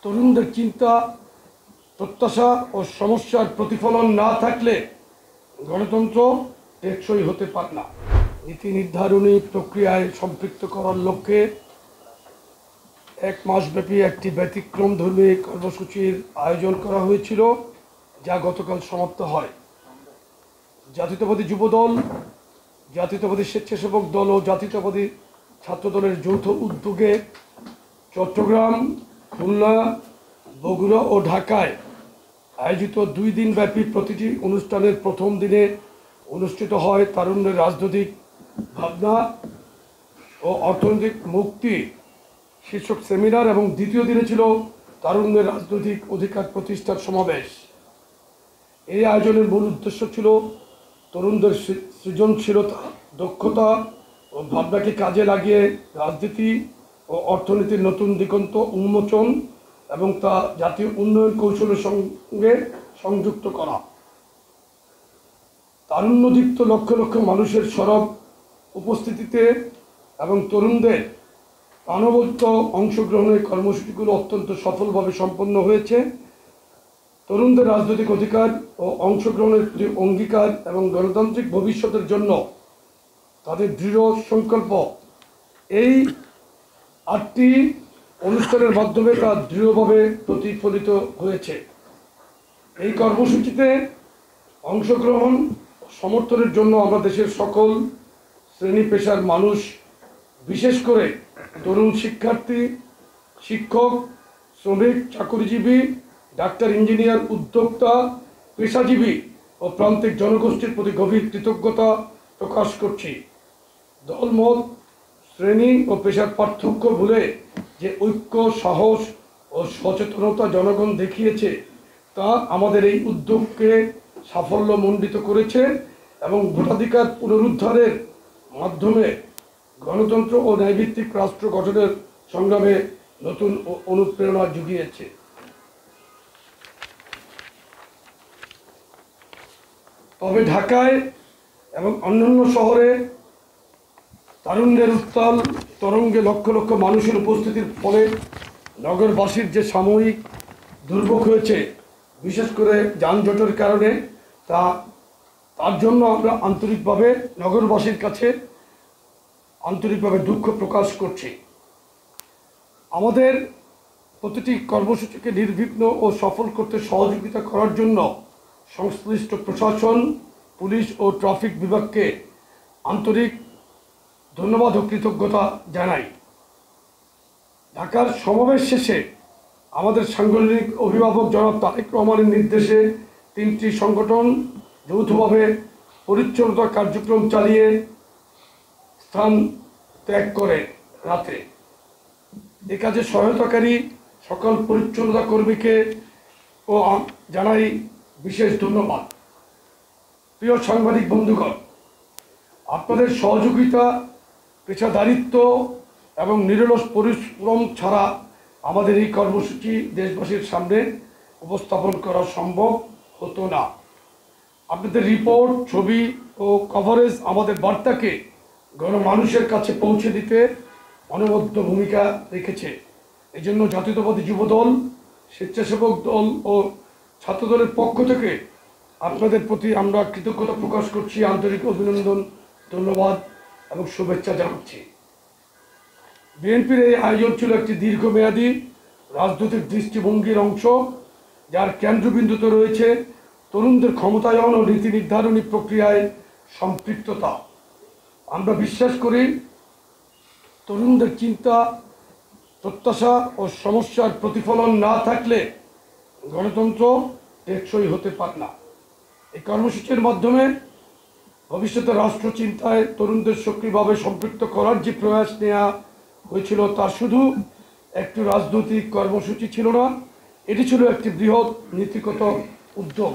তরুণদের চিন্তা, প্রত্যাশা ও সমস্যার প্রতিফলন না থাকলে গণতন্ত্র টেকসই হতে পারে না। নীতি নির্ধারণী প্রক্রিয়ায় সম্পৃক্ত করার লক্ষ্যে এক মাসব্যাপী একটি ব্যতিক্রমধর্মী কর্মসূচির আয়োজন করা হয়েছিল, যা গতকাল সমাপ্ত হয়। জাতীয়তাবাদী যুবদল, জাতীয়তাবাদী স্বেচ্ছাসেবক দল ও জাতীয়তাবাদী ছাত্রদলের যৌথ উদ্যোগে চট্টগ্রাম, খুলনা, বগুড়া ও ঢাকায় আয়োজিত 2 দিনব্যাপী প্রতিটি অনুষ্ঠানের প্রথম দিনে অনুষ্ঠিত হয় তারুণ্যের রাজনৈতিক ভাবনা ও অর্থনৈতিক মুক্তি শীর্ষক সেমিনার এবং দ্বিতীয় দিনে ছিল তারুণ্যের রাজনৈতিক অধিকার প্রতিষ্ঠার সমাবেশ। এই আয়োজনের মূল উদ্দেশ্য ছিল তরুণদের সৃজনশীলতা, দক্ষতা ও ভাবনাকে কাজে লাগিয়ে রাজনীতি ও অর্থনীতির নতুন দিগন্ত উন্মোচন এবং তা জাতীয় উন্নয়ন কৌশলের সঙ্গে সংযুক্ত করা। তারুণ্যদীপ্ত লক্ষ লক্ষ মানুষের সরব উপস্থিতিতে এবং তরুণদের প্রাণবন্ত অংশগ্রহণের কর্মসূচিগুলো অত্যন্ত সফলভাবে সম্পন্ন হয়েছে। তরুণদের রাজনৈতিক অধিকার ও অংশগ্রহণের প্রতি অঙ্গীকার এবং গণতান্ত্রিক ভবিষ্যতের জন্য তাদের দৃঢ় সংকল্প, এই 8টি অনুষ্ঠানের মাধ্যমে তা দৃঢ়ভাবে প্রতিফলিত হয়েছে। এই কর্মসূচিতে অংশগ্রহণ সমর্থনের জন্য আমরা দেশের সকল শ্রেণী পেশার মানুষ, বিশেষ করে তরুণ শিক্ষার্থী, শিক্ষক, শ্রমিক, চাকরিজীবী, ডাক্তার, ইঞ্জিনিয়ার, উদ্যোক্তা, পেশাজীবী ও প্রান্তিক জনগোষ্ঠীর প্রতি গভীর কৃতজ্ঞতা প্রকাশ করছি। দলমত, শ্রেণী ও পেশার পার্থক্য ভুলে যে ঐক্য, সাহস ও সচেতনতা জনগণ দেখিয়েছে, তা আমাদের এই উদ্যোগকে সাফল্যমণ্ডিত করেছে এবং ভোটাধিকার পুনরুদ্ধারের মাধ্যমে গণতন্ত্র ও ন্যায়ভিত্তিক রাষ্ট্র গঠনের সংগ্রামে নতুন অনুপ্রেরণা জুগিয়েছে। তবে ঢাকায় এবং অন্যান্য শহরে তারুণ্যের উত্তাল তরঙ্গে লক্ষ লক্ষ মানুষের উপস্থিতির ফলে নগরবাসীর যে সাময়িক দুর্ভোগ হয়েছে, বিশেষ করে যানজটের কারণে, তার জন্য আমরা আন্তরিকভাবে নগরবাসীর কাছে আন্তরিকভাবে দুঃখ প্রকাশ করছি। আমাদের প্রতিটি কর্মসূচিকে নির্বিঘ্ন ও সফল করতে সহযোগিতা করার জন্য সংশ্লিষ্ট প্রশাসন, পুলিশ ও ট্রাফিক বিভাগকে আন্তরিক ধন্যবাদ ও কৃতজ্ঞতা জানাই। ঢাকার সমাবেশ শেষে আমাদের সাংগঠনিক অভিভাবক জনাব তারেক রহমানের নির্দেশে 3টি সংগঠন যৌথভাবে পরিচ্ছন্নতা কার্যক্রম চালিয়ে স্থান ত্যাগ করে রাতে। এ কাজে সহায়তাকারী সকল পরিচ্ছন্নতা কর্মীকে ও জানাই বিশেষ ধন্যবাদ। প্রিয় সাংবাদিক বন্ধুগণ, আপনাদের সহযোগিতা, পেশাদারিত্ব এবং নিরলস পরিশ্রম ছাড়া আমাদের এই কর্মসূচি দেশবাসীর সামনে উপস্থাপন করা সম্ভব হতো না। আপনাদের রিপোর্ট, ছবি ও কভারেজ আমাদের বার্তাকে গণমানুষের কাছে পৌঁছে দিতে অনবদ্য ভূমিকা রেখেছে। এই জন্য জাতীয়তাবাদী যুবদল, স্বেচ্ছাসেবক দল ও ছাত্রদলের পক্ষ থেকে আপনাদের প্রতি আমরা কৃতজ্ঞতা প্রকাশ করছি, আন্তরিক অভিনন্দন, ধন্যবাদ এবং শুভেচ্ছা জানাচ্ছি। বিএনপির এই আয়োজন ছিল একটি দীর্ঘমেয়াদী রাজনৈতিক দৃষ্টিভঙ্গির অংশ, যার কেন্দ্রবিন্দুতে রয়েছে তরুণদের ক্ষমতায়ন ও নীতি নির্ধারণী প্রক্রিয়ায় সম্পৃক্ততা। আমরা বিশ্বাস করি, তরুণদের চিন্তা, প্রত্যাশা ও সমস্যার প্রতিফলন না থাকলে গণতন্ত্র টেকসই হতে পারে না। এই কর্মসূচির মাধ্যমে ভবিষ্যতে রাষ্ট্র চিন্তায় তরুণদের সক্রিয়ভাবে সম্পৃক্ত করার যে প্রয়াস নেওয়া হয়েছিল, তা শুধু একটি রাজনৈতিক কর্মসূচি ছিল না, এটি ছিল একটি বৃহৎ নীতিগত উদ্যোগ।